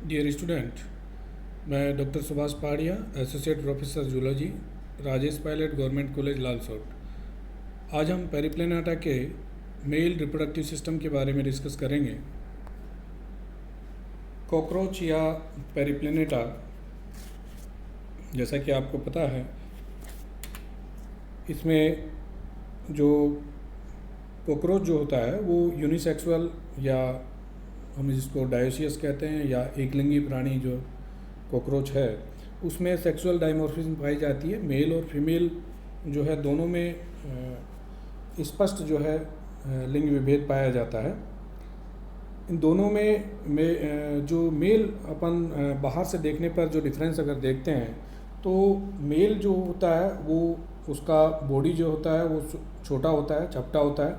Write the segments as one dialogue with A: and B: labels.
A: Dear student, मैं doctor Subhash Pahadiya, associate professor zoology, Rajesh Pilot, government college Lalsot. आज हम पेरिप्लेनाटा के मेल रिप्रोडक्टिव सिस्टम के बारे में डिस्कस करेंगे। कॉकरोच या पेरिप्लेनेटा, जैसा कि आपको पता है, इसमें जो कॉकरोच जो होता है वो यूनिसेक्सुअल, या हम जिसको डायोसियस कहते हैं, या एकलिंगी प्राणी जो कॉकरोच है, उसमें सेक्सुअल डाइमॉर्फिज्म पाई जाती है। मेल और फीमेल जो है दोनों में स्पष्ट जो है लिंग विभेद पाया जाता है। इन दोनों में जो मेल अपन बाहर से देखने पर जो डिफरेंस अगर देखते हैं तो मेल जो होता है वो उसका बॉडी जो होता है वो छोटा होता है, चपटा होता है,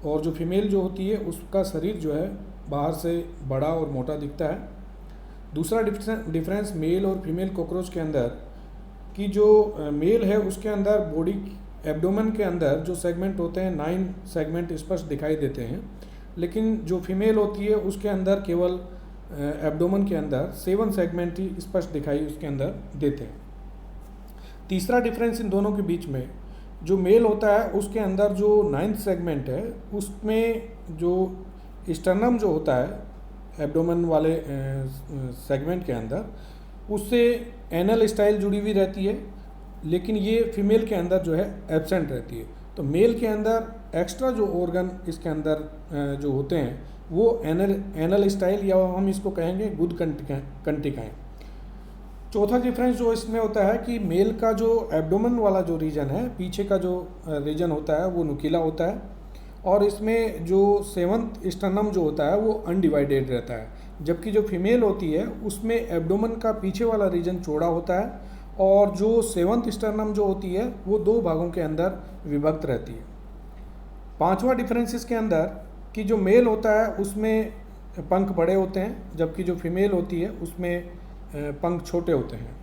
A: और जो फीमेल जो होती है उसका शरीर जो है बाहर से बड़ा और मोटा दिखता है। दूसरा डिफरेंस मेल और फीमेल कॉकरोच के अंदर कि जो मेल है उसके अंदर बॉडी एब्डोमेन के अंदर जो सेगमेंट होते हैं 9 सेगमेंट स्पष्ट दिखाई देते हैं, लेकिन जो फीमेल होती है उसके अंदर केवल एब्डोमेन के अंदर 7 सेगमेंट ही स्पष्ट दिखाई उसके अंदर देते हैं। तीसरा डिफरेंस इन दोनों के बीच में, जो मेल होता है उसके अंदर जो 9th सेगमेंट है उसमें जो स्टर्नम जो होता है एब्डोमेन वाले सेगमेंट के अंदर, उससे एनल स्टाइल जुड़ी हुई रहती है, लेकिन ये फीमेल के अंदर जो है एब्सेंट रहती है। तो मेल के अंदर एक्स्ट्रा जो ऑर्गन इसके अंदर जो होते हैं वो एनल स्टाइल, या हम इसको कहेंगे गुद कंटिकाएँ। चौथा डिफरेंस जो इसमें होता है कि मेल का जो एब्डोमेन वाला जो रीजन है, पीछे का जो रीजन होता है वो नुकीला होता है, और इसमें जो 7th स्टर्नम जो होता है वो अनडिवाइडेड रहता है, जबकि जो फीमेल होती है उसमें एब्डोमेन का पीछे वाला रीजन चौड़ा होता है, और जो 7th स्टर्नम जो होती है वो 2 भागों के अंदर विभक्त रहती है। पांचवा डिफरेंस इसके अंदर कि जो मेल होता है उसमें पंख बड़े होते हैं, जबकि जो फीमेल होती है उसमें पंख छोटे होते हैं।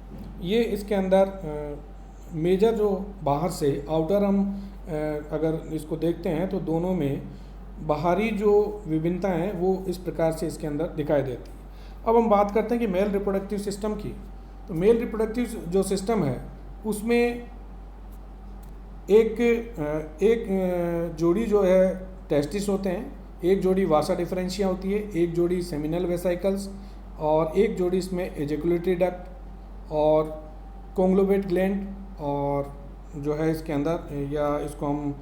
A: ये इसके अंदर मेजर जो बाहर से आउटर हम अगर इसको देखते हैं तो दोनों में बाहरी जो विभिन्नता हैं वो इस प्रकार से इसके अंदर दिखाई देती है। अब हम बात करते हैं कि मेल रिप्रोडक्टिव सिस्टम की। तो मेल रिप्रोडक्टिव जो सिस्टम है उसमें एक जोड़ी जो है टेस्टिस होते हैं, एक जोड़ी वासा डिफरेंशिया होती है, एक जोड़ी सेमिनल वेसाइकल्स, और एक जोड़ी इसमें एजेकुलेटरी डक्ट और कोंग्लोबेट ग्लैंड, और जो है इसके अंदर, या इसको हम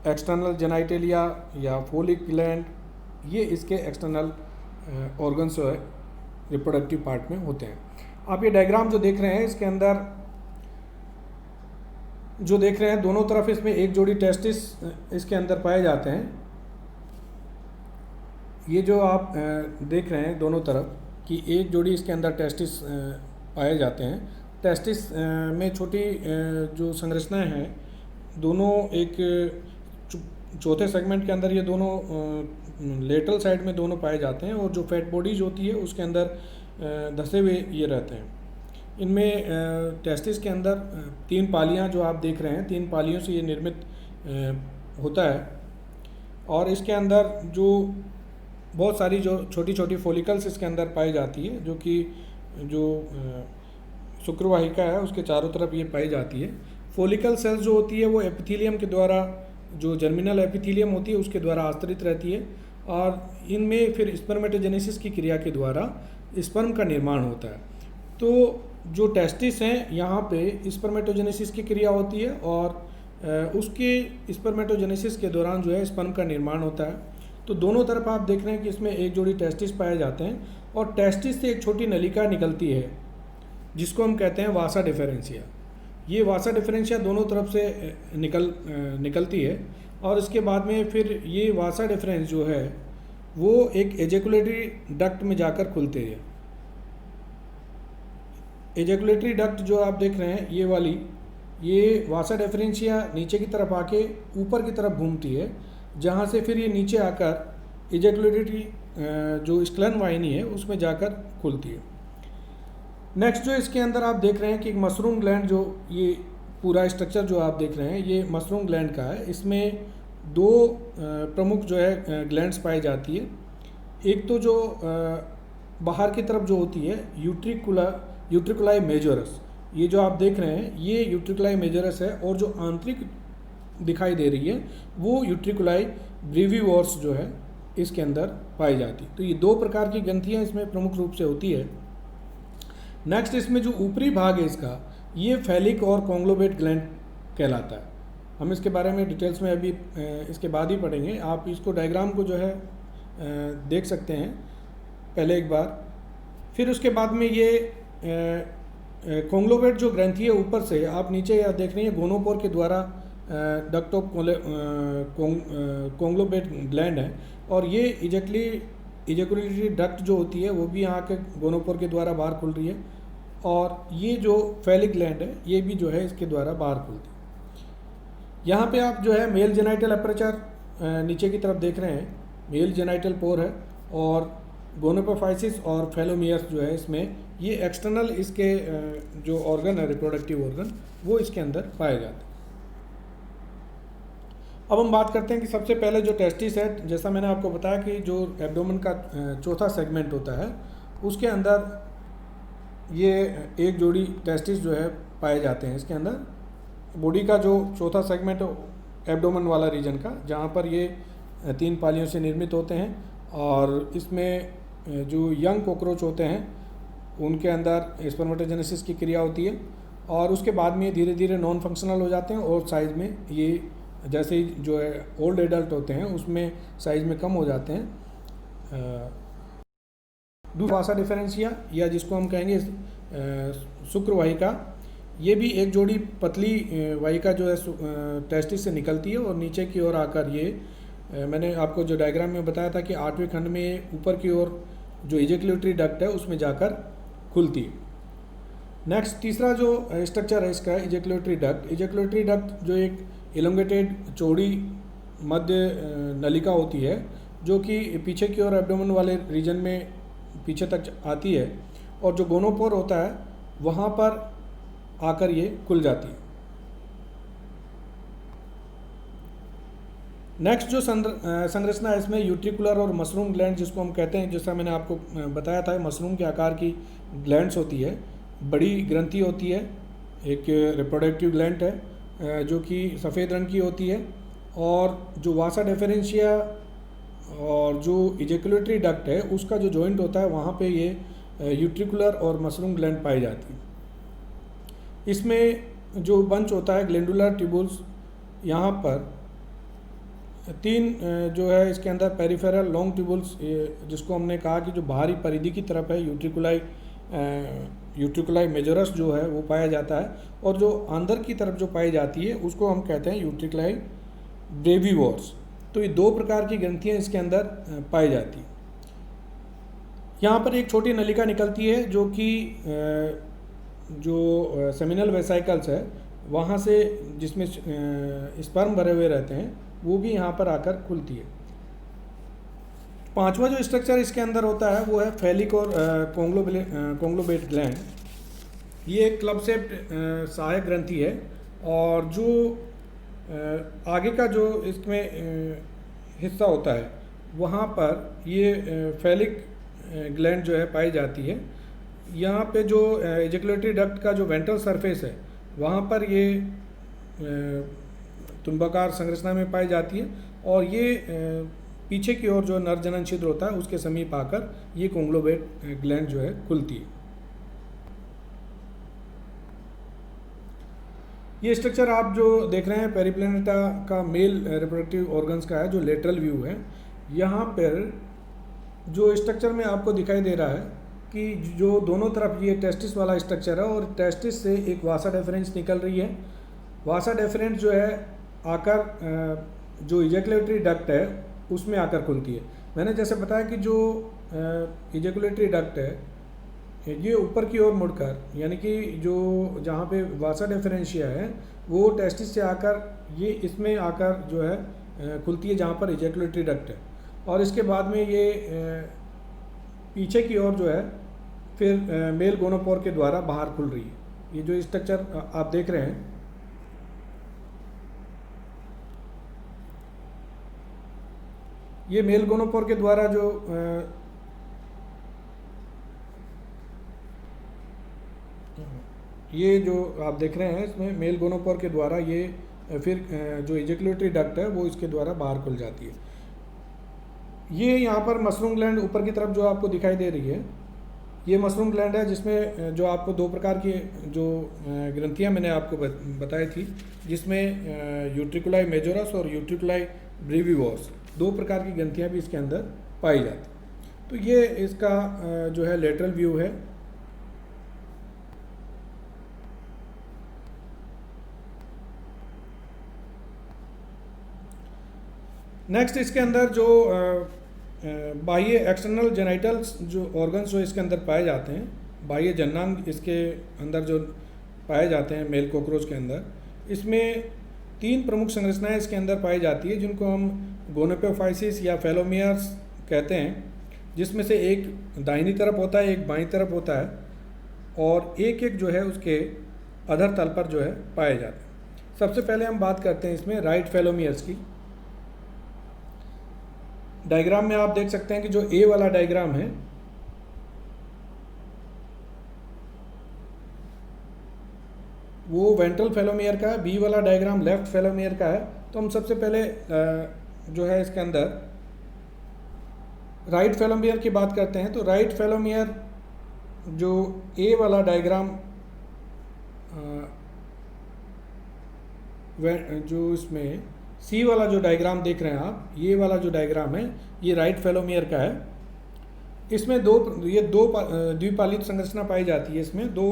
A: एक्सटर्नल जेनाइटेलिया या फोलिक ग्लैंड, ये इसके एक्सटर्नल ऑर्गन्स जो है रिप्रोडक्टिव पार्ट में होते हैं। आप ये डायग्राम जो देख रहे हैं इसके अंदर जो देख रहे हैं दोनों तरफ इसमें एक जोड़ी टेस्टिस इसके अंदर पाए जाते हैं। ये जो आप देख रहे हैं दोनों तरफ कि एक जोड़ी इसके अंदर टेस्टिस पाए जाते हैं। टेस्टिस में छोटी जो संरचनाएं हैं दोनों एक चौथे सेगमेंट के अंदर ये दोनों लेटरल साइड में दोनों पाए जाते हैं, और जो फैट बॉडीज होती है उसके अंदर धसे हुए ये रहते हैं। इनमें टेस्टिस के अंदर 3 पालियां जो आप देख रहे हैं, 3 पालियों से ये निर्मित होता है, और इसके अंदर जो बहुत सारी जो छोटी छोटी फॉलिकल्स इसके अंदर पाई जाती है, जो कि जो शुक्रवाहिका है उसके चारों तरफ ये पाई जाती है। फॉलिकल सेल्स जो होती है वो एपिथेलियम के द्वारा, जो जर्मिनल एपिथेलियम होती है उसके द्वारा आश्रित रहती है, और इनमें फिर स्पर्मेटोजेनेसिस की क्रिया के द्वारा स्पर्म का निर्माण होता है। तो जो टेस्टिस हैं यहाँ पे स्पर्मेटोजेनेसिस की क्रिया होती है, और उसके स्पर्मेटोजेनेसिस के दौरान जो है स्पर्म का निर्माण होता है। तो दोनों तरफ आप देख रहे हैं कि इसमें एक जोड़ी टेस्टिस पाए जाते हैं, और टेस्टिस से एक छोटी नलिका निकलती है जिसको हम कहते हैं वासा डिफरेंशिया। ये वासा डिफरेंशिया दोनों तरफ से निकलती है, और इसके बाद में फिर ये वासा डिफरेंस जो है वो एक एजेकुलेटरी डक्ट में जाकर खुलते हैं। एजेकुलेटरी डक्ट जो आप देख रहे हैं ये वाली, ये वासा डिफरेंशिया नीचे की तरफ आके ऊपर की तरफ घूमती है, जहाँ से फिर ये नीचे आकर इजैकुलेटरी जो स्क्लन वाहिनी है उसमें जाकर खुलती है। नेक्स्ट जो इसके अंदर आप देख रहे हैं कि एक मशरूम ग्लैंड, जो ये पूरा स्ट्रक्चर जो आप देख रहे हैं ये मशरूम ग्लैंड का है। इसमें 2 प्रमुख जो है ग्लैंड्स पाई जाती है। एक तो जो बाहर की तरफ जो होती है यूट्रिकुलाई मेजोरस, ये जो आप देख रहे हैं ये यूट्रिकुलाई मेजोरस है, और जो आंतरिक दिखाई दे रही है वो यूट्रिकुलाई ब्रेविवोर्स जो है इसके अंदर पाई जाती है। तो ये दो प्रकार की ग्रंथियाँ इसमें प्रमुख रूप से होती है। नेक्स्ट, इसमें जो ऊपरी भाग है इसका, ये फैलिक और कॉन्ग्लोमेरेट ग्लैंड कहलाता है। हम इसके बारे में डिटेल्स में अभी इसके बाद ही पढ़ेंगे। आप इसको डायग्राम को जो है देख सकते हैं पहले एक बार। फिर उसके बाद में ये कॉन्ग्लोमेरेट जो ग्रंथि है ऊपर से आप नीचे या देख रहे हैं गोनोपोर के द्वारा डक्ट ऑफ कॉन्ग्लोमेरेट ग्लैंड है, और ये इजैकुलेटरी डक्ट जो होती है वो भी यहाँ के गोनोपोर के द्वारा बाहर खुल रही है, और ये जो फैलिक ग्लैंड है ये भी जो है इसके द्वारा बाहर खुलती है। यहाँ पे आप जो है मेल जेनाइटल अपर्चर नीचे की तरफ देख रहे हैं, मेल जेनाइटल पोर है, और गोनोपोफाइसिस और फेलोमियर्स जो है इसमें ये एक्सटर्नल इसके जो ऑर्गन है रिप्रोडक्टिव ऑर्गन वो इसके अंदर पाए जाते हैं। अब हम बात करते हैं कि सबसे पहले जो टेस्टिस है, जैसा मैंने आपको बताया कि जो एब्डोमेन का चौथा सेगमेंट होता है उसके अंदर ये एक जोड़ी टेस्टिस जो है पाए जाते हैं। इसके अंदर बॉडी का जो चौथा सेगमेंट एब्डोमेन वाला रीजन का, जहाँ पर ये 3 पालियों से निर्मित होते हैं, और इसमें जो यंग कॉकरोच होते हैं उनके अंदर स्पर्मेटोजेनेसिस की क्रिया होती है, और उसके बाद में धीरे धीरे नॉन फंक्शनल हो जाते हैं, और साइज़ में ये जैसे ही जो है ओल्ड एडल्ट होते हैं उसमें साइज़ में कम हो जाते हैं। वासा डिफरेंशिया या जिसको हम कहेंगे शुक्र वाहिका, ये भी एक जोड़ी पतली वाहिका जो है टेस्टिस से निकलती है, और नीचे की ओर आकर ये मैंने आपको जो डायग्राम में बताया था कि 8वें खंड में ऊपर की ओर जो इजैकुलेटरी डक्ट है उसमें जाकर खुलती है। नेक्स्ट, तीसरा जो स्ट्रक्चर है इसका इजैकुलेटरी डक्ट। इजैकुलेटरी डक्ट जो एक इलोंगेटेड चौड़ी मध्य नलिका होती है जो कि पीछे की ओर एब्डोमेन वाले रीजन में पीछे तक आती है, और जो गोनोपोर होता है वहाँ पर आकर ये खुल जाती है। नेक्स्ट जो संरचना है इसमें यूट्रिकुलर और मशरूम ग्लैंड जिसको हम कहते हैं, जैसा मैंने आपको बताया था मशरूम के आकार की ग्लैंड्स होती है, बड़ी ग्रंथि होती है, एक रिप्रोडक्टिव ग्लैंड है जो कि सफ़ेद रंग की होती है, और जो वासा डिफरेंशिया और जो इजैकुलेटरी डक्ट है उसका जो जॉइंट होता है वहाँ पे ये यूट्रिकुलर और मशरूम ग्लैंड पाई जाती है। इसमें जो बंच होता है ग्लैंडुलर ट्यूबुल्स, यहाँ पर 3 जो है इसके अंदर पेरिफेरल लॉन्ग ट्यूबुल्स, जिसको हमने कहा कि जो बाहरी परिधि की तरफ है यूट्रिकुलाई मेजोरस जो है वो पाया जाता है, और जो अंदर की तरफ जो पाई जाती है उसको हम कहते हैं यूट्रिकुलाई ब्रेविवोर्स। तो ये 2 प्रकार की ग्रंथियाँ इसके अंदर पाई जाती हैं। यहाँ पर एक छोटी नलिका निकलती है जो कि जो सेमिनल वेसाइकल्स है वहाँ से जिसमें स्पर्म भरे हुए रहते हैं वो भी यहाँ पर आकर खुलती है। 5वां जो स्ट्रक्चर इसके अंदर होता है वो है फैलिक और कॉन्ग्लोमेरेट ग्लैंड। ये एक क्लब शेप्ड सहायक ग्रंथि है, और जो आगे का जो इसमें हिस्सा होता है वहाँ पर ये फैलिक ग्लैंड जो है पाई जाती है। यहाँ पे जो इजैकुलेटरी डक्ट का जो वेंट्रल सरफेस है वहाँ पर ये तुम्बाकार संरचना में पाई जाती है, और ये पीछे की ओर जो नर जनन छिद्र होता है उसके समीप आकर ये कॉन्ग्लोमेरेट ग्लैंड जो है खुलती है। ये स्ट्रक्चर आप जो देख रहे हैं पेरिप्लेनेटा का मेल रिप्रोडक्टिव ऑर्गन्स का है, जो लेटरल व्यू है। यहाँ पर जो स्ट्रक्चर में आपको दिखाई दे रहा है कि जो दोनों तरफ ये टेस्टिस वाला स्ट्रक्चर है, और टेस्टिस से एक वासा डेफरेंस निकल रही है। वासा डेफरेंस जो है आकर जो इजैकुलेटरी डक्ट है उसमें आकर खुलती है। मैंने जैसे बताया कि जो इजैकुलेटरी डक्ट है ये ऊपर की ओर मुड़कर, यानी कि जो जहाँ पे वासा डिफरेंशिया है वो टेस्टिस से आकर ये इसमें आकर जो है खुलती है जहाँ पर इजैकुलेटरी डक्ट है, और इसके बाद में ये पीछे की ओर जो है फिर मेल गोनोपोर के द्वारा बाहर खुल रही है। ये जो स्ट्रक्चर आप देख रहे हैं ये मेल गोनोपोर के द्वारा जो ये जो आप देख रहे हैं इसमें मेल गोनोपोर के द्वारा ये फिर जो इजेकुलेटरी डक्ट है वो इसके द्वारा बाहर खुल जाती है। ये यहाँ पर मशरूम ग्लैंड ऊपर की तरफ जो आपको दिखाई दे रही है, ये मशरूम ग्लैंड है जिसमें जो आपको दो प्रकार की जो ग्रंथियाँ मैंने आपको बताई थी, जिसमें यूट्रिकुलाई मेजोरस और यूट्रिकुलाई ब्रीविवोर्स दो प्रकार की ग्रंथियाँ भी इसके अंदर पाई जाती। तो ये इसका जो है लेटरल व्यू है। नेक्स्ट इसके अंदर जो बाह्य एक्सटर्नल जेनाइटल्स जो ऑर्गन्स जो इसके अंदर पाए जाते हैं, बाह्य जननांग इसके अंदर जो पाए जाते हैं मेल कॉकरोच के अंदर, इसमें तीन प्रमुख संरचनाएं इसके अंदर पाई जाती है जिनको हम गोनोपोफाइसिस या फेलोमियर्स कहते हैं, जिसमें से एक दाहिनी तरफ होता है, एक बाईं तरफ होता है, और एक एक जो है उसके अधर तल पर जो है पाए जाते हैं। सबसे पहले हम बात करते हैं इसमें राइट फेलोमियर्स की। डायग्राम में आप देख सकते हैं कि जो ए वाला डायग्राम है वो वेंट्रल फेलोमियर का है, बी वाला डायग्राम लेफ्ट फेलोमियर का है। तो हम सबसे पहले जो है इसके अंदर राइट फेलोमियर की बात करते हैं। तो राइट फेलोमियर जो ए वाला डायग्राम जो इसमें सी वाला जो डायग्राम देख रहे हैं आप, ये वाला जो डायग्राम है ये राइट फेलोमियर का है। इसमें दो द्विपालित संरचना पाई जाती है। इसमें दो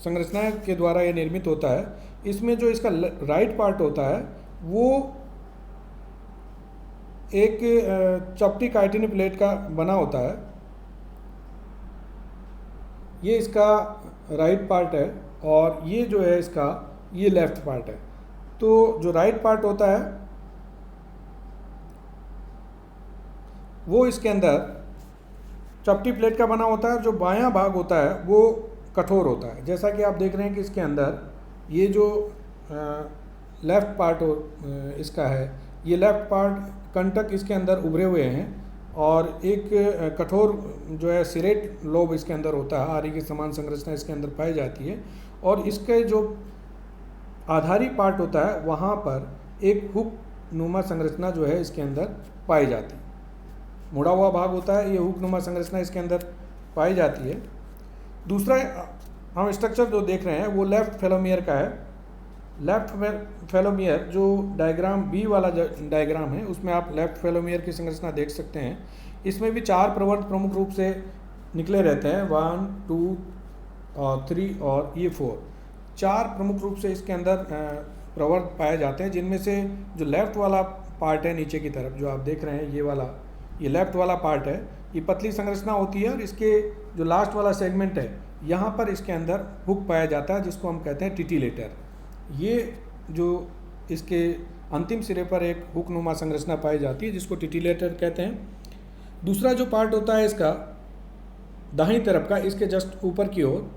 A: संरचना के द्वारा ये निर्मित होता है। इसमें जो इसका राइट पार्ट होता है वो एक चपटी काइटिनी प्लेट का बना होता है। ये इसका राइट पार्ट है और ये जो है इसका ये लेफ्ट पार्ट है। तो जो राइट पार्ट होता है वो इसके अंदर चपटी प्लेट का बना होता है। जो बायां भाग होता है वो कठोर होता है। जैसा कि आप देख रहे हैं कि इसके अंदर ये जो लेफ्ट पार्ट इसका है, ये लेफ्ट पार्ट कंटक इसके अंदर उभरे हुए हैं और एक कठोर जो है सिरेट लोब इसके अंदर होता है। आरी की समान संरचना इसके अंदर पाई जाती है और इसके जो आधारी पार्ट होता है वहाँ पर एक हुक नुमा संरचना जो है इसके अंदर पाई जाती है। मुड़ा हुआ भाग होता है, ये हुक नुमा संरचना इसके अंदर पाई जाती है। दूसरा हम स्ट्रक्चर जो देख रहे हैं वो लेफ्ट फेलोमियर का है। लेफ्ट फेलोमियर जो डायग्राम बी वाला डायग्राम है उसमें आप लेफ्ट फेलोमियर की संरचना देख सकते हैं। इसमें भी चार प्रवर्त प्रमुख रूप से निकले रहते हैं, 1, 2 और 3 और ये 4। चार प्रमुख रूप से इसके अंदर प्रवर्त पाए जाते हैं, जिनमें से जो लेफ्ट वाला पार्ट है नीचे की तरफ जो आप देख रहे हैं ये लेफ्ट वाला पार्ट है, ये पतली संरचना होती है और इसके जो लास्ट वाला सेगमेंट है यहाँ पर इसके अंदर हुक पाया जाता है जिसको हम कहते हैं टिटिलेटर। ये जो इसके अंतिम सिरे पर एक हुक नुमा संरचना पाई जाती है जिसको टिटिलेटर कहते हैं। दूसरा जो पार्ट होता है इसका दाहिनी तरफ का, इसके जस्ट ऊपर की ओर,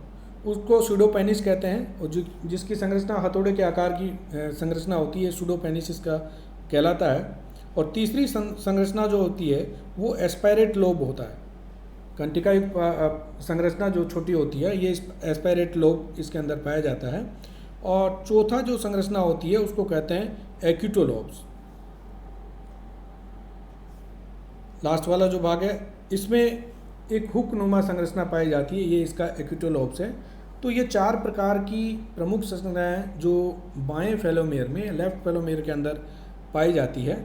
A: उसको सूडोपेनिस कहते हैं और जिसकी संरचना हथौड़े के आकार की संरचना होती है, सूडोपेनिस इसका कहलाता है। और तीसरी संरचना जो होती है वो एस्पायरेट लोब होता है। कंटिका संरचना जो छोटी होती है ये एस्पायरेट लोब इसके अंदर पाया जाता है। और चौथा जो संरचना होती है उसको कहते हैं एक्यूटोलोब्स। लास्ट वाला जो भाग है इसमें एक हुक नुमा संरचना पाई जाती है, ये इसका एक्यूटोलोब्स है। तो ये चार प्रकार की प्रमुख संरचनाएं जो बाएं फेलोमियर में, लेफ्ट फेलोमियर के अंदर पाई जाती है।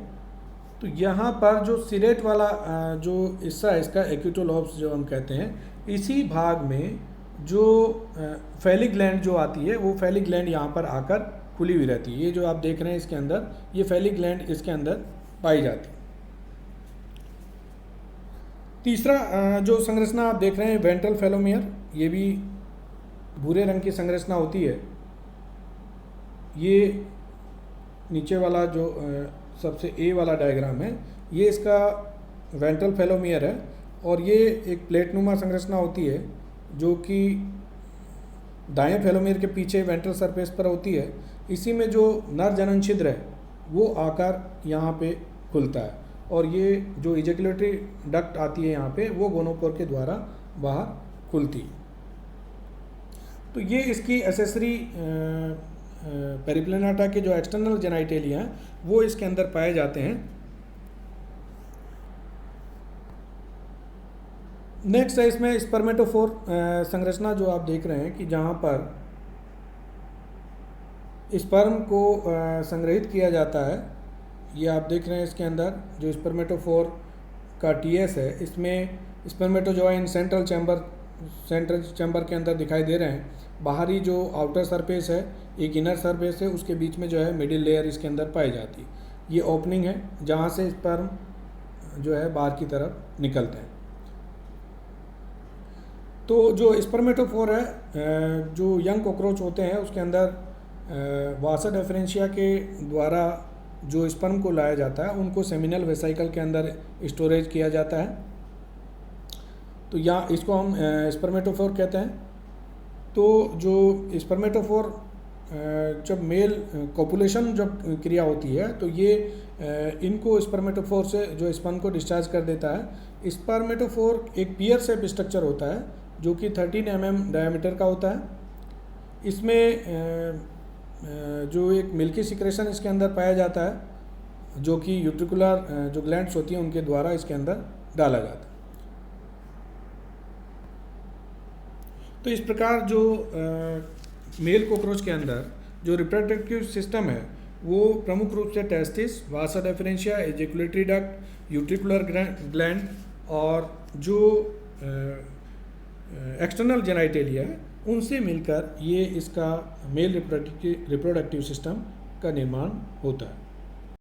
A: तो यहाँ पर जो सिरेट वाला जो हिस्सा है इसका एक्यूटोलोब्स जो हम कहते हैं, इसी भाग में जो फैलिक ग्लैंड जो आती है वो फैलिक ग्लैंड यहाँ पर आकर खुली हुई रहती है। ये जो आप देख रहे हैं इसके अंदर ये फैलिक ग्लैंड इसके अंदर पाई जाती है। तीसरा जो संरचना आप देख रहे हैं वेंट्रल फेलोमियर, ये भी भूरे रंग की संरचना होती है। ये नीचे वाला जो सबसे ए वाला डायग्राम है ये इसका वेंट्रल फेलोमियर है और ये एक प्लेटनुमा संरचना होती है जो कि दाएं फेलोमियर के पीछे वेंट्रल सरफेस पर होती है। इसी में जो नर जनन छिद्र है वो आकार यहाँ पे खुलता है और ये जो इजेकुलेटरी डक्ट आती है यहाँ पे वो गोनोपोर के द्वारा बाहर खुलती है। तो ये इसकी एसेसरी पेरिप्लेनाटा के जो एक्सटर्नल जेनाइटेलिया हैं वो इसके अंदर पाए जाते हैं। नेक्स्ट है इसमें स्पर्मेटोफोर संरचना जो आप देख रहे हैं कि जहाँ पर स्पर्म को संग्रहित किया जाता है। ये आप देख रहे हैं इसके अंदर जो स्पर्मेटोफोर का टीएस है, इसमें स्पर्मेटोजोआ इन सेंट्रल चैम्बर के अंदर दिखाई दे रहे हैं। बाहरी जो आउटर सरफेस है, एक इनर सरफेस है, उसके बीच में जो है मिडिल लेयर इसके अंदर पाई जाती है। ये ओपनिंग है जहाँ से स्पर्म जो है बाहर की तरफ निकलते हैं। तो जो स्पर्मेटोफोर है, जो यंग कॉकरोच होते हैं उसके अंदर वासा डिफरेंशिया के द्वारा जो स्पर्म को लाया जाता है उनको सेमिनल वेसाइकल के अंदर स्टोरेज किया जाता है। तो यहाँ इसको हम स्पर्मेटोफोर कहते हैं। तो जो स्पर्मेटोफोर जब मेल कॉपुलेशन जब क्रिया होती है तो ये इनको स्पर्मेटोफोर से जो स्पर्म को डिस्चार्ज कर देता है। स्पर्मेटोफोर एक पियर शेप स्ट्रक्चर होता है जो कि 13 mm डायमीटर का होता है। इसमें जो एक मिल्की सिक्रेशन इसके अंदर पाया जाता है जो कि यूट्रिकुलर जो ग्लैंड्स होती हैं उनके द्वारा इसके अंदर डाला जाता है। तो इस प्रकार जो मेल कॉकरोच के अंदर जो रिप्रोडक्टिव सिस्टम है वो प्रमुख रूप से टेस्टिस, वासा डिफरेंशिया, एजेकुलेटरी डक्ट, यूट्रिकुलर ग्लैंड और जो एक्सटर्नल जेनाइटेलिया है उनसे मिलकर ये इसका मेल रिप्रोडक्टिव सिस्टम का निर्माण होता है।